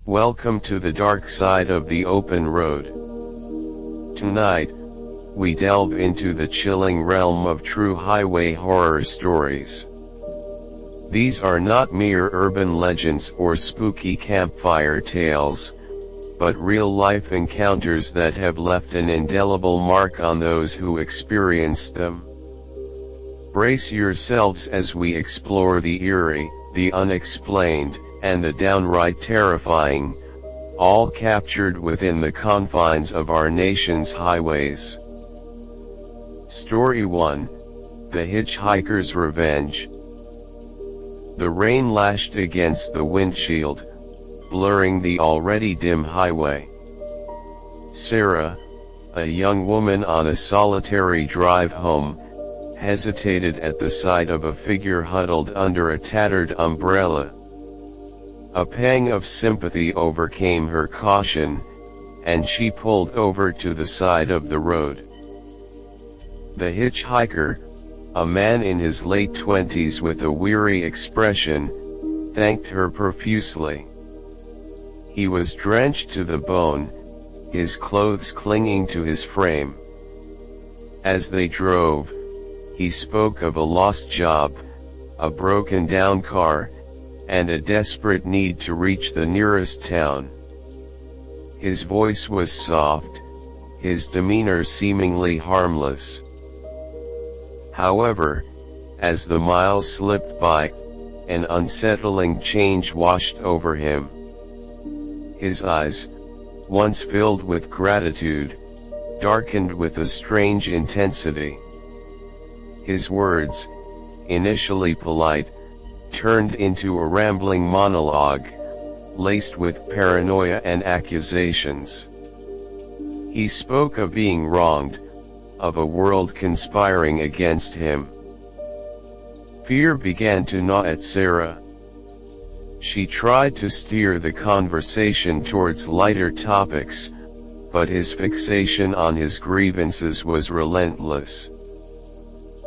Welcome to the dark side of the open road. Tonight, we delve into the chilling realm of true highway horror stories. These are not mere urban legends or spooky campfire tales, but real-life encounters that have left an indelible mark on those who experienced them. Brace yourselves as we explore the eerie, the unexplained, and the downright terrifying, all captured within the confines of our nation's highways. Story 1: The Hitchhiker's Revenge. The rain lashed against the windshield, blurring the already dim highway. Sarah, a young woman on a solitary drive home, hesitated at the sight of a figure huddled under a tattered umbrella. A pang of sympathy overcame her caution, and she pulled over to the side of the road. The hitchhiker, a man in his late 20s with a weary expression, thanked her profusely. He was drenched to the bone, his clothes clinging to his frame. As they drove, he spoke of a lost job, a broken-down car, and a desperate need to reach the nearest town. His voice was soft, his demeanor seemingly harmless. However, as the miles slipped by, an unsettling change washed over him. His eyes, once filled with gratitude, darkened with a strange intensity. His words, initially polite, turned into a rambling monologue, laced with paranoia and accusations. He spoke of being wronged, of a world conspiring against him. Fear began to gnaw at Sarah. She tried to steer the conversation towards lighter topics, but his fixation on his grievances was relentless.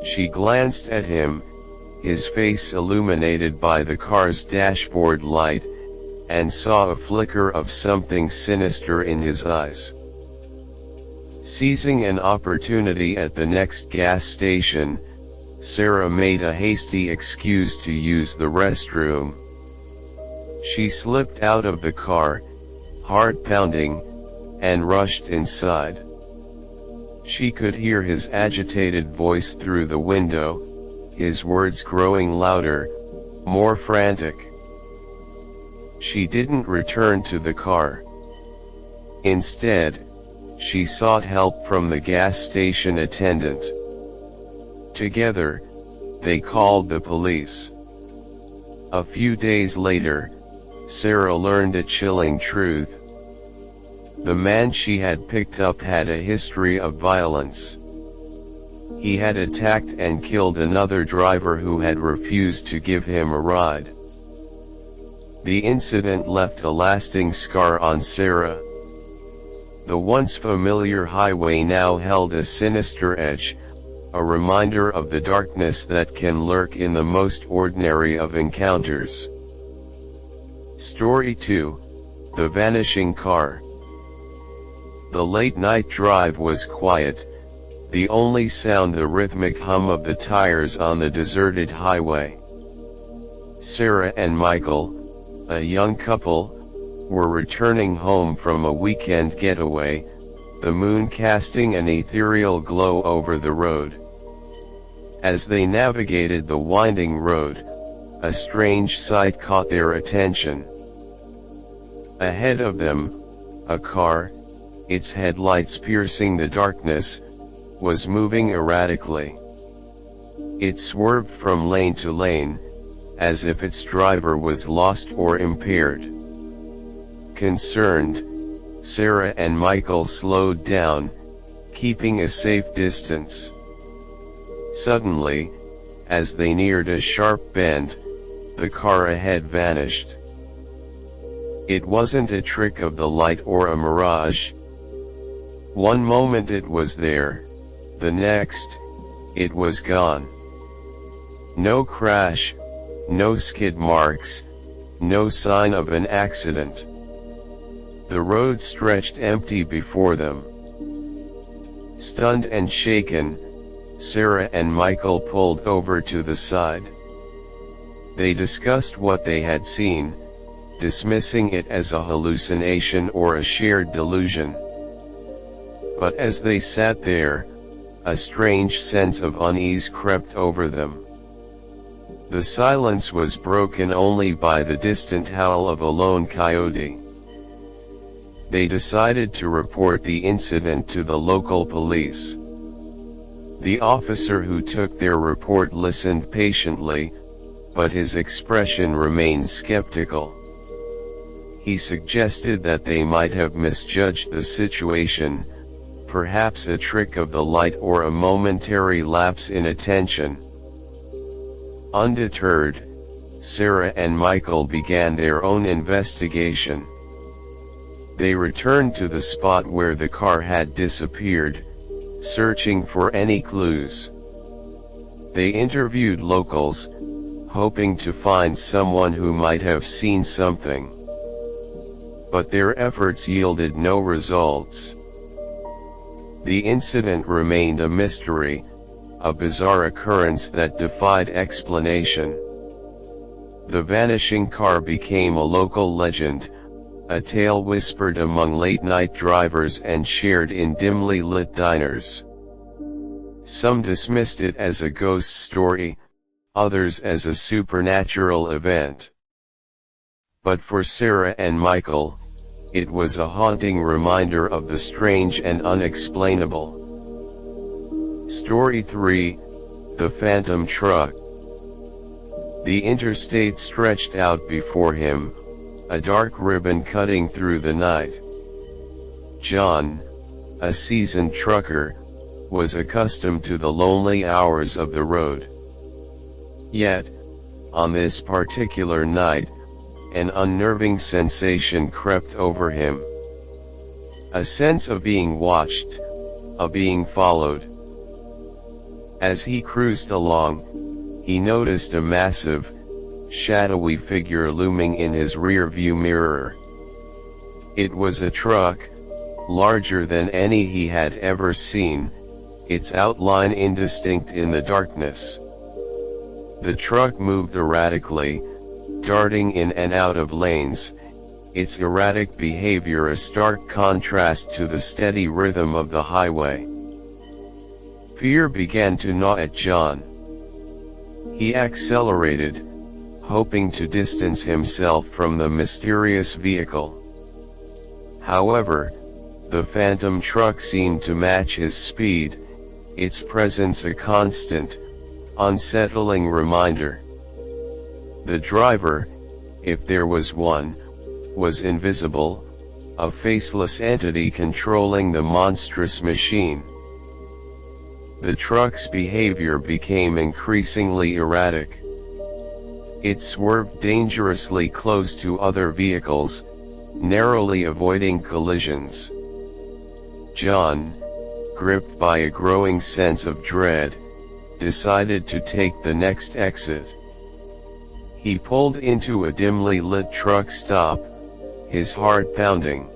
She glanced at him, his face illuminated by the car's dashboard light, and saw a flicker of something sinister in his eyes. Seizing an opportunity at the next gas station, Sarah made a hasty excuse to use the restroom. She slipped out of the car, heart pounding, and rushed inside. She could hear his agitated voice through the window, his words growing louder, more frantic. She didn't return to the car. Instead, she sought help from the gas station attendant. Together, they called the police. A few days later, Sarah learned a chilling truth. The man she had picked up had a history of violence. He had attacked and killed another driver who had refused to give him a ride. The incident left a lasting scar on Sarah. The once familiar highway now held a sinister edge, a reminder of the darkness that can lurk in the most ordinary of encounters. Story 2: The Vanishing Car. The late-night drive was quiet, the only sound the rhythmic hum of the tires on the deserted highway. Sarah and Michael, a young couple, were returning home from a weekend getaway, the moon casting an ethereal glow over the road. As they navigated the winding road, a strange sight caught their attention. Ahead of them, a car, its headlights piercing the darkness, was moving erratically. It swerved from lane to lane, as if its driver was lost or impaired. Concerned, Sarah and Michael slowed down, keeping a safe distance. Suddenly, as they neared a sharp bend, the car ahead vanished. It wasn't a trick of the light or a mirage. One moment it was there, the next, it was gone. No crash, no skid marks, no sign of an accident. The road stretched empty before them. Stunned and shaken, Sarah and Michael pulled over to the side. They discussed what they had seen, dismissing it as a hallucination or a shared delusion. But as they sat there, a strange sense of unease crept over them. The silence was broken only by the distant howl of a lone coyote. They decided to report the incident to the local police. The officer who took their report listened patiently, but his expression remained skeptical. He suggested that they might have misjudged the situation, perhaps a trick of the light or a momentary lapse in attention. Undeterred, Sarah and Michael began their own investigation. They returned to the spot where the car had disappeared, searching for any clues. They interviewed locals, hoping to find someone who might have seen something. But their efforts yielded no results. The incident remained a mystery, a bizarre occurrence that defied explanation. The vanishing car became a local legend, a tale whispered among late-night drivers and shared in dimly lit diners. Some dismissed it as a ghost story, others as a supernatural event. But for Sarah and Michael, it was a haunting reminder of the strange and unexplainable. Story 3: The Phantom Truck. The interstate stretched out before him, a dark ribbon cutting through the night. John, a seasoned trucker, was accustomed to the lonely hours of the road. Yet, on this particular night, an unnerving sensation crept over him. A sense of being watched, of being followed. As he cruised along, he noticed a massive, shadowy figure looming in his rear-view mirror. It was a truck, larger than any he had ever seen, its outline indistinct in the darkness. The truck moved erratically, darting in and out of lanes, its erratic behavior a stark contrast to the steady rhythm of the highway. Fear began to gnaw at John. He accelerated, hoping to distance himself from the mysterious vehicle. However, the phantom truck seemed to match his speed, its presence a constant, unsettling reminder. The driver, if there was one, was invisible, a faceless entity controlling the monstrous machine. The truck's behavior became increasingly erratic. It swerved dangerously close to other vehicles, narrowly avoiding collisions. John, gripped by a growing sense of dread, decided to take the next exit. He pulled into a dimly lit truck stop, his heart pounding.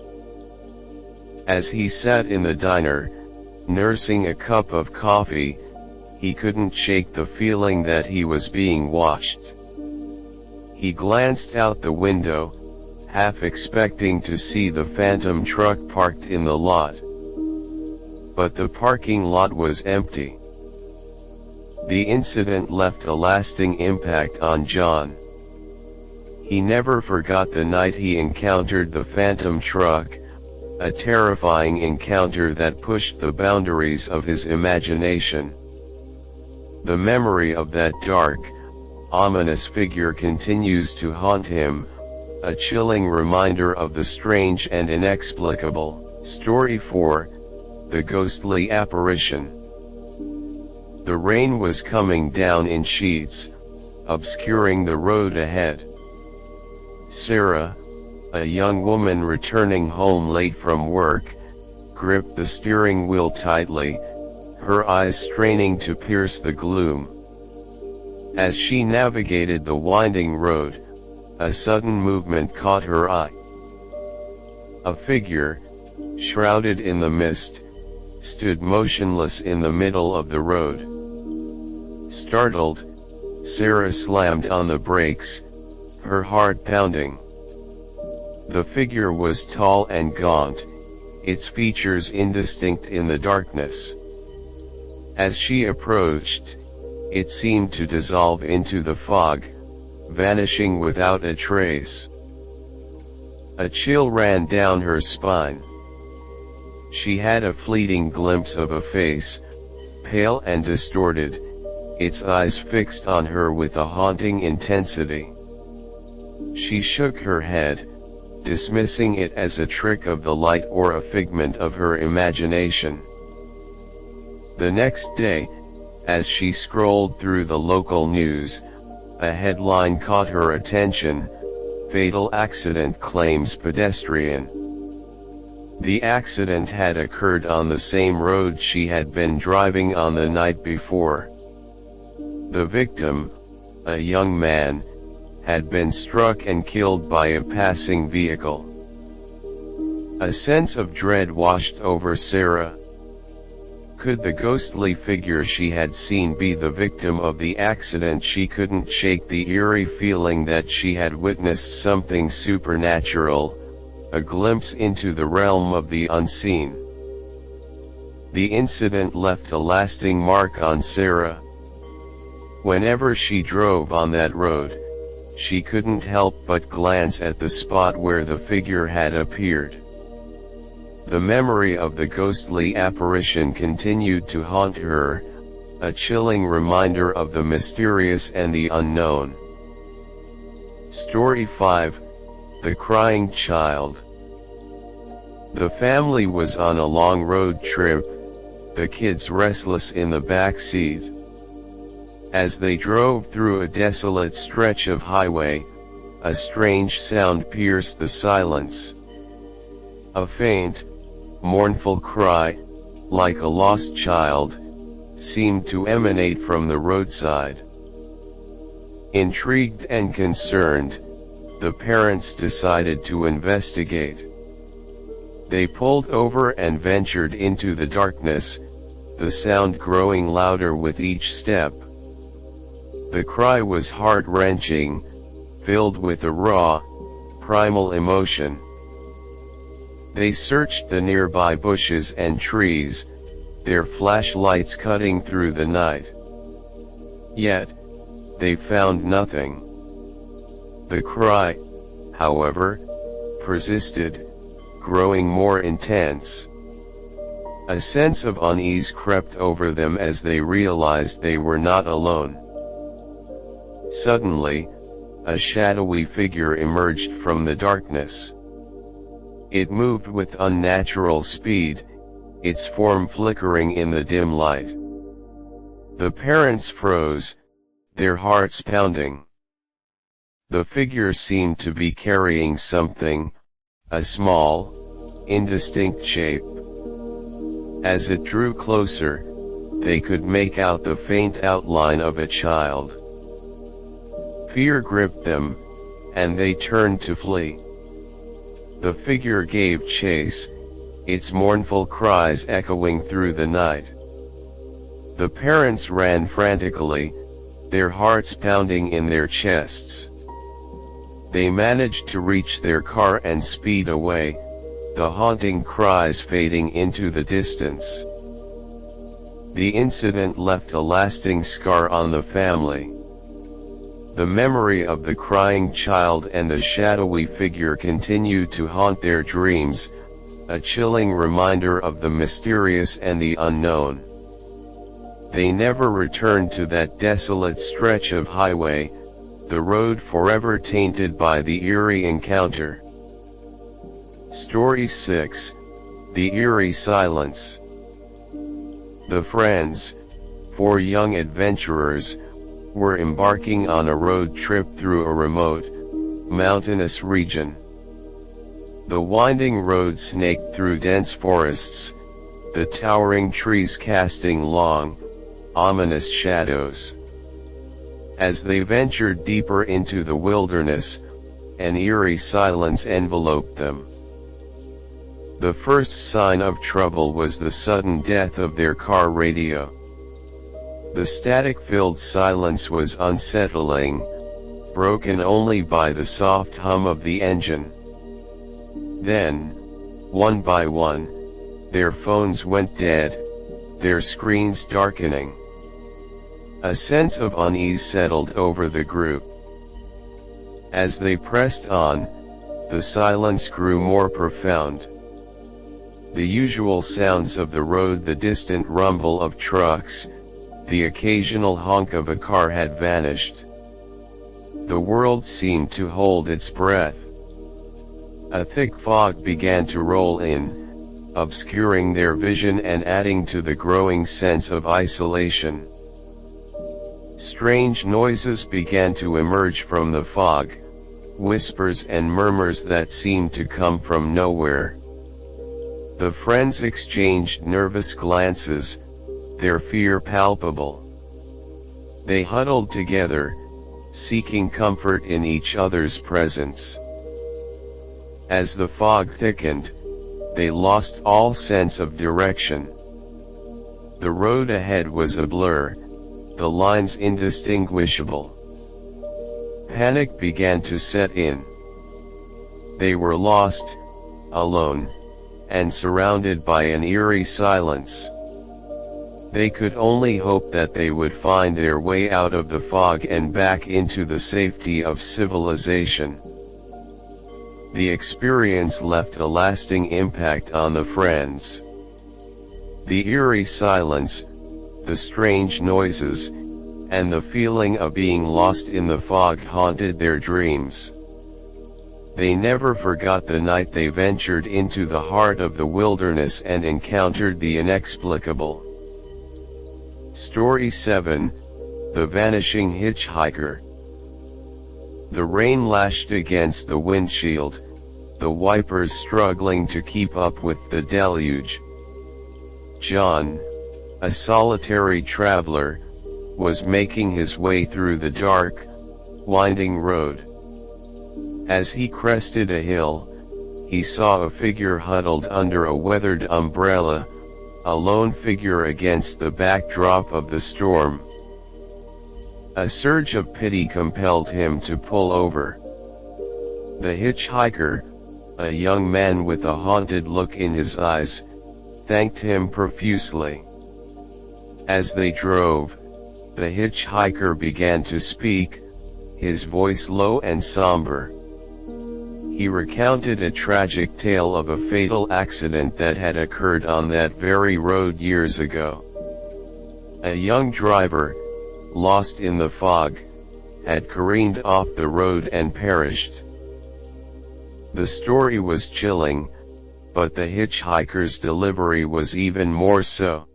As he sat in the diner, nursing a cup of coffee, he couldn't shake the feeling that he was being watched. He glanced out the window, half expecting to see the phantom truck parked in the lot. But the parking lot was empty. The incident left a lasting impact on John. He never forgot the night he encountered the phantom truck, a terrifying encounter that pushed the boundaries of his imagination. The memory of that dark, ominous figure continues to haunt him, a chilling reminder of the strange and inexplicable. Story 4: The Ghostly Apparition. The rain was coming down in sheets, obscuring the road ahead. Sarah, a young woman returning home late from work, gripped the steering wheel tightly, her eyes straining to pierce the gloom. As she navigated the winding road, a sudden movement caught her eye. A figure, shrouded in the mist, stood motionless in the middle of the road. Startled, Sarah slammed on the brakes, her heart pounding. The figure was tall and gaunt, its features indistinct in the darkness. As she approached, it seemed to dissolve into the fog, vanishing without a trace. A chill ran down her spine. She had a fleeting glimpse of a face, pale and distorted, its eyes fixed on her with a haunting intensity. She shook her head, dismissing it as a trick of the light or a figment of her imagination. The next day, as she scrolled through the local news, a headline caught her attention: "Fatal accident claims pedestrian." The accident had occurred on the same road she had been driving on the night before. The victim, a young man, had been struck and killed by a passing vehicle. A sense of dread washed over Sarah. Could the ghostly figure she had seen be the victim of the accident? She couldn't shake the eerie feeling that she had witnessed something supernatural, a glimpse into the realm of the unseen. The incident left a lasting mark on Sarah. Whenever she drove on that road, she couldn't help but glance at the spot where the figure had appeared. The memory of the ghostly apparition continued to haunt her, a chilling reminder of the mysterious and the unknown. Story 5: The Crying Child. The family was on a long road trip, the kids restless in the back seat. As they drove through a desolate stretch of highway, a strange sound pierced the silence. A faint, mournful cry, like a lost child, seemed to emanate from the roadside. Intrigued and concerned, the parents decided to investigate. They pulled over and ventured into the darkness, the sound growing louder with each step. The cry was heart-wrenching, filled with a raw, primal emotion. They searched the nearby bushes and trees, their flashlights cutting through the night. Yet, they found nothing. The cry, however, persisted, growing more intense. A sense of unease crept over them as they realized they were not alone. Suddenly, a shadowy figure emerged from the darkness. It moved with unnatural speed, its form flickering in the dim light. The parents froze, their hearts pounding. The figure seemed to be carrying something, a small, indistinct shape. As it drew closer, they could make out the faint outline of a child. Fear gripped them, and they turned to flee. The figure gave chase, its mournful cries echoing through the night. The parents ran frantically, their hearts pounding in their chests. They managed to reach their car and speed away, the haunting cries fading into the distance. The incident left a lasting scar on the family. The memory of the crying child and the shadowy figure continued to haunt their dreams, a chilling reminder of the mysterious and the unknown. They never returned to that desolate stretch of highway, the road forever tainted by the eerie encounter. Story 6: The Eerie Silence. The friends, 4 young adventurers, were embarking on a road trip through a remote, mountainous region. The winding road snaked through dense forests, the towering trees casting long, ominous shadows. As they ventured deeper into the wilderness, an eerie silence enveloped them. The first sign of trouble was the sudden death of their car radio. The static-filled silence was unsettling, broken only by the soft hum of the engine. Then, one by one, their phones went dead, their screens darkening. A sense of unease settled over the group. As they pressed on, the silence grew more profound. The usual sounds of the road, the distant rumble of trucks, the occasional honk of a car had vanished. The world seemed to hold its breath. A thick fog began to roll in, obscuring their vision and adding to the growing sense of isolation. Strange noises began to emerge from the fog, whispers and murmurs that seemed to come from nowhere. The friends exchanged nervous glances, their fear palpable. They huddled together, seeking comfort in each other's presence. As the fog thickened, they lost all sense of direction. The road ahead was a blur, the lines indistinguishable. Panic began to set in. They were lost, alone, and surrounded by an eerie silence. They could only hope that they would find their way out of the fog and back into the safety of civilization. The experience left a lasting impact on the friends. The eerie silence, the strange noises, and the feeling of being lost in the fog haunted their dreams. They never forgot the night they ventured into the heart of the wilderness and encountered the inexplicable. Story 7, The Vanishing Hitchhiker. The rain lashed against the windshield, the wipers struggling to keep up with the deluge. John, a solitary traveler, was making his way through the dark, winding road. As he crested a hill, he saw a figure huddled under a weathered umbrella, a lone figure against the backdrop of the storm. A surge of pity compelled him to pull over. The hitchhiker, a young man with a haunted look in his eyes, thanked him profusely. As they drove, the hitchhiker began to speak, his voice low and somber. He recounted a tragic tale of a fatal accident that had occurred on that very road years ago. A young driver, lost in the fog, had careened off the road and perished. The story was chilling, but the hitchhiker's delivery was even more so.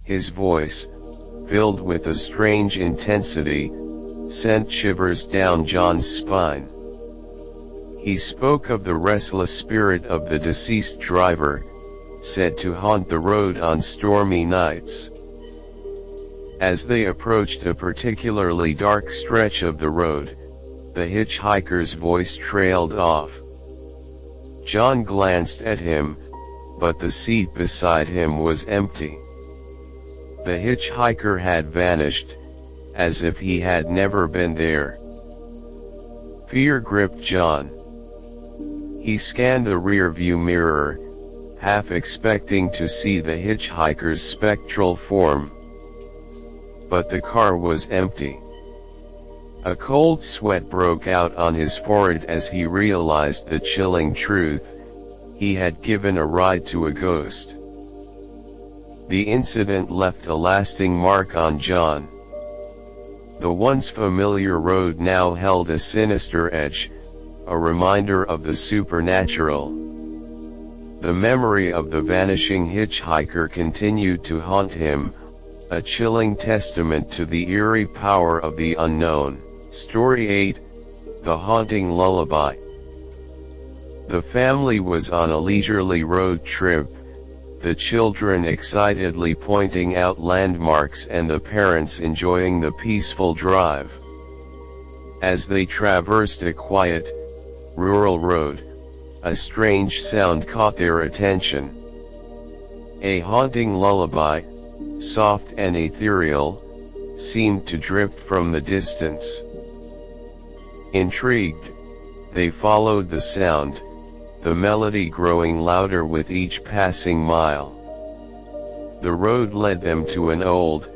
His voice, filled with a strange intensity, sent shivers down John's spine. He spoke of the restless spirit of the deceased driver, said to haunt the road on stormy nights. As they approached a particularly dark stretch of the road, the hitchhiker's voice trailed off. John glanced at him, but the seat beside him was empty. The hitchhiker had vanished, as if he had never been there. Fear gripped John. He scanned the rear-view mirror, half expecting to see the hitchhiker's spectral form. But the car was empty. A cold sweat broke out on his forehead as he realized the chilling truth: he had given a ride to a ghost. The incident left a lasting mark on John. The once familiar road now held a sinister edge, a reminder of the supernatural. The memory of the vanishing hitchhiker continued to haunt him, a chilling testament to the eerie power of the unknown. Story 8, The Haunting Lullaby. The family was on a leisurely road trip, the children excitedly pointing out landmarks and the parents enjoying the peaceful drive. As they traversed a quiet, rural road, a strange sound caught their attention. A haunting lullaby, soft and ethereal, seemed to drift from the distance. Intrigued, they followed the sound, the melody growing louder with each passing mile. The road led them to an old,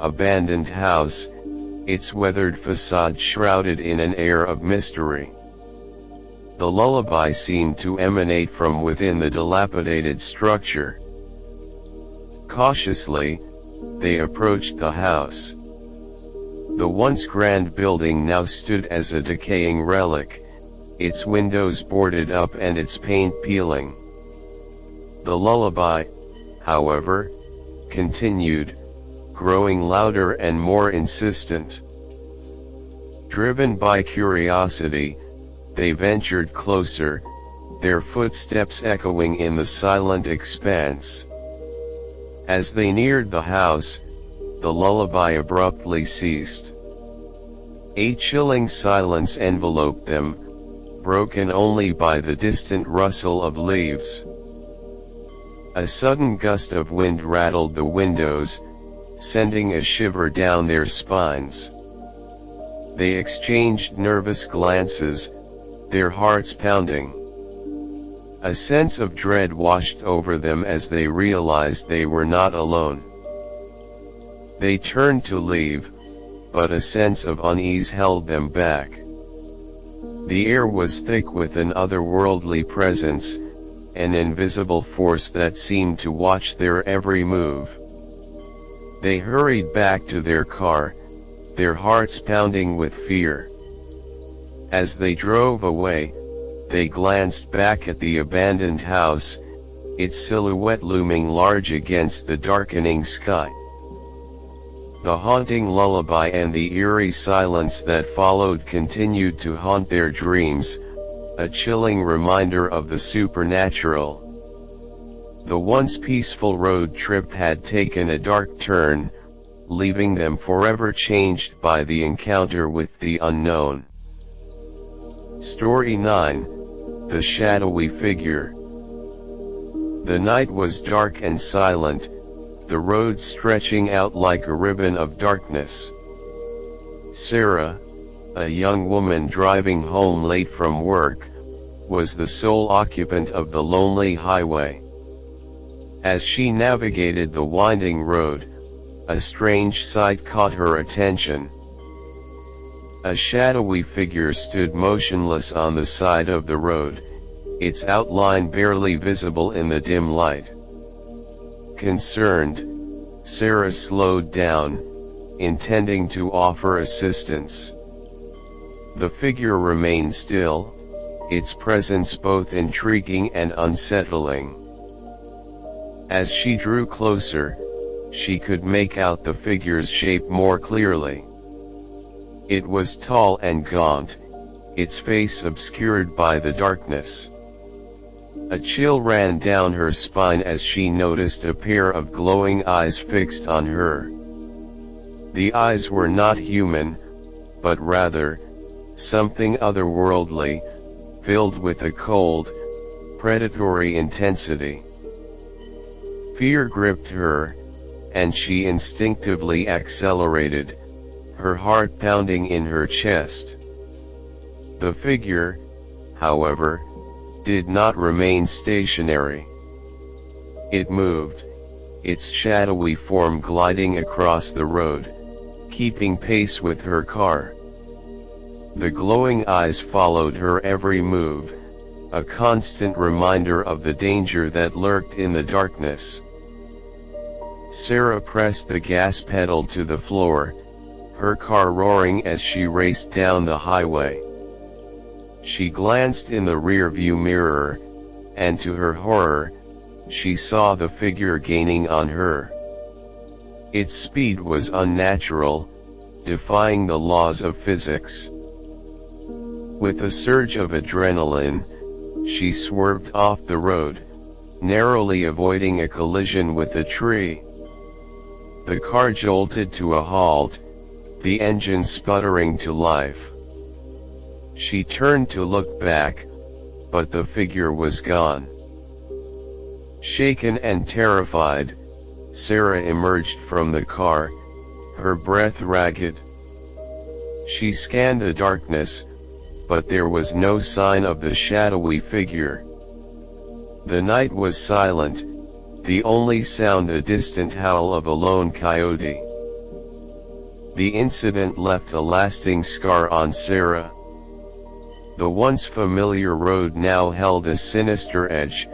abandoned house, its weathered facade shrouded in an air of mystery. The lullaby seemed to emanate from within the dilapidated structure. Cautiously, they approached the house. The once grand building now stood as a decaying relic, its windows boarded up and its paint peeling. The lullaby, however, continued, growing louder and more insistent. Driven by curiosity, they ventured closer, their footsteps echoing in the silent expanse. As they neared the house, the lullaby abruptly ceased. A chilling silence enveloped them, broken only by the distant rustle of leaves. A sudden gust of wind rattled the windows, sending a shiver down their spines. They exchanged nervous glances, their hearts pounding. A sense of dread washed over them as they realized they were not alone. They turned to leave, but a sense of unease held them back. The air was thick with an otherworldly presence, an invisible force that seemed to watch their every move. They hurried back to their car, their hearts pounding with fear. As they drove away, they glanced back at the abandoned house, its silhouette looming large against the darkening sky. The haunting lullaby and the eerie silence that followed continued to haunt their dreams, a chilling reminder of the supernatural. The once peaceful road trip had taken a dark turn, leaving them forever changed by the encounter with the unknown. Story 9: The Shadowy Figure. The night was dark and silent, the road stretching out like a ribbon of darkness. Sarah, a young woman driving home late from work, was the sole occupant of the lonely highway. As she navigated the winding road, a strange sight caught her attention. A shadowy figure stood motionless on the side of the road, its outline barely visible in the dim light. Concerned, Sarah slowed down, intending to offer assistance. The figure remained still, its presence both intriguing and unsettling. As she drew closer, she could make out the figure's shape more clearly. It was tall and gaunt, its face obscured by the darkness. A chill ran down her spine as she noticed a pair of glowing eyes fixed on her. The eyes were not human, but rather, something otherworldly, filled with a cold, predatory intensity. Fear gripped her, and she instinctively accelerated, her heart pounding in her chest. The figure, however, did not remain stationary. It moved, its shadowy form gliding across the road, keeping pace with her car. The glowing eyes followed her every move, a constant reminder of the danger that lurked in the darkness. Sarah pressed the gas pedal to the floor, her car roaring as she raced down the highway. She glanced in the rearview mirror, and to her horror, she saw the figure gaining on her. Its speed was unnatural, defying the laws of physics. With a surge of adrenaline, she swerved off the road, narrowly avoiding a collision with a tree. The car jolted to a halt, the engine sputtering to life. She turned to look back, but the figure was gone. Shaken and terrified, Sarah emerged from the car, her breath ragged. She scanned the darkness, but there was no sign of the shadowy figure. The night was silent, the only sound the distant howl of a lone coyote. The incident left a lasting scar on Sarah. The once familiar road now held a sinister edge,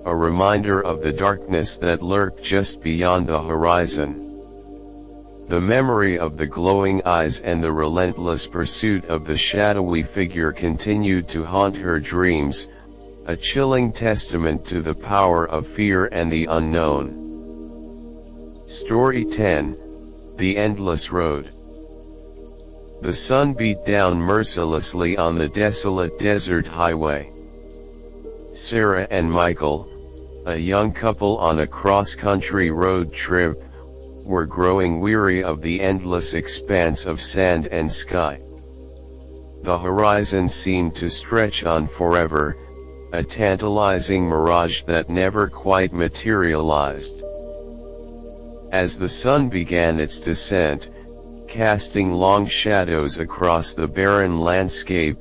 a reminder of the darkness that lurked just beyond the horizon. The memory of the glowing eyes and the relentless pursuit of the shadowy figure continued to haunt her dreams, a chilling testament to the power of fear and the unknown. Story 10: The Endless Road. The sun beat down mercilessly on the desolate desert highway. Sarah and Michael, a young couple on a cross-country road trip, were growing weary of the endless expanse of sand and sky. The horizon seemed to stretch on forever, a tantalizing mirage that never quite materialized. As the sun began its descent, casting long shadows across the barren landscape,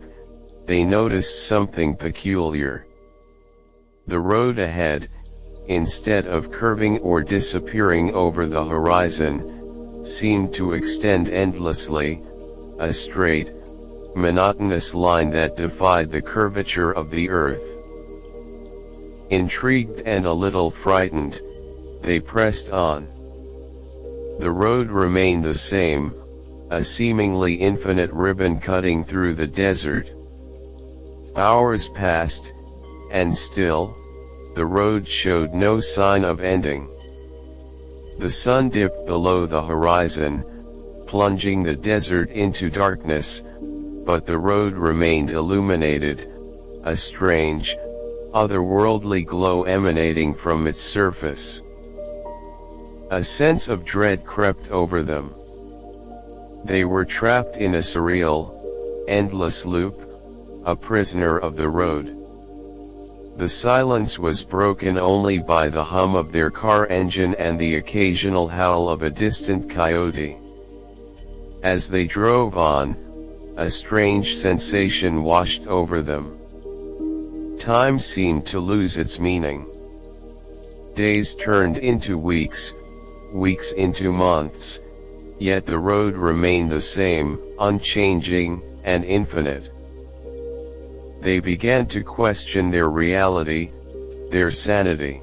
they noticed something peculiar. The road ahead, instead of curving or disappearing over the horizon, seemed to extend endlessly, a straight, monotonous line that defied the curvature of the earth. Intrigued and a little frightened, they pressed on. The road remained the same, a seemingly infinite ribbon cutting through the desert. Hours passed, and still, the road showed no sign of ending. The sun dipped below the horizon, plunging the desert into darkness, but the road remained illuminated, a strange, otherworldly glow emanating from its surface. A sense of dread crept over them. They were trapped in a surreal, endless loop, a prisoner of the road. The silence was broken only by the hum of their car engine and the occasional howl of a distant coyote. As they drove on, a strange sensation washed over them. Time seemed to lose its meaning. Days turned into weeks, weeks into months, yet the road remained the same, unchanging, and infinite. They began to question their reality, their sanity.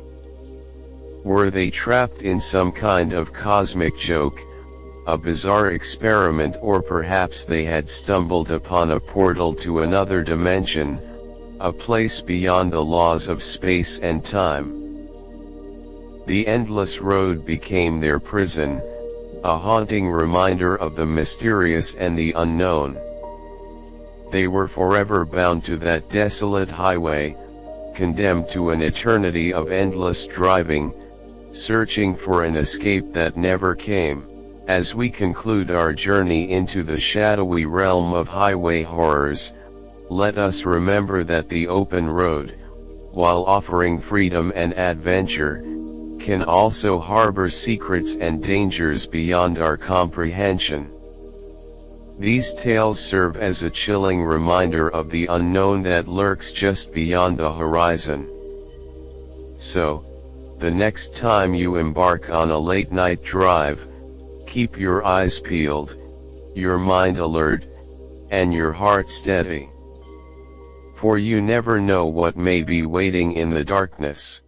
Were they trapped in some kind of cosmic joke, a bizarre experiment, or perhaps they had stumbled upon a portal to another dimension, a place beyond the laws of space and time? The endless road became their prison, a haunting reminder of the mysterious and the unknown. They were forever bound to that desolate highway, condemned to an eternity of endless driving, searching for an escape that never came. As we conclude our journey into the shadowy realm of highway horrors, let us remember that the open road, while offering freedom and adventure, can also harbor secrets and dangers beyond our comprehension. These tales serve as a chilling reminder of the unknown that lurks just beyond the horizon. So, the next time you embark on a late-night drive, keep your eyes peeled, your mind alert, and your heart steady. For you never know what may be waiting in the darkness.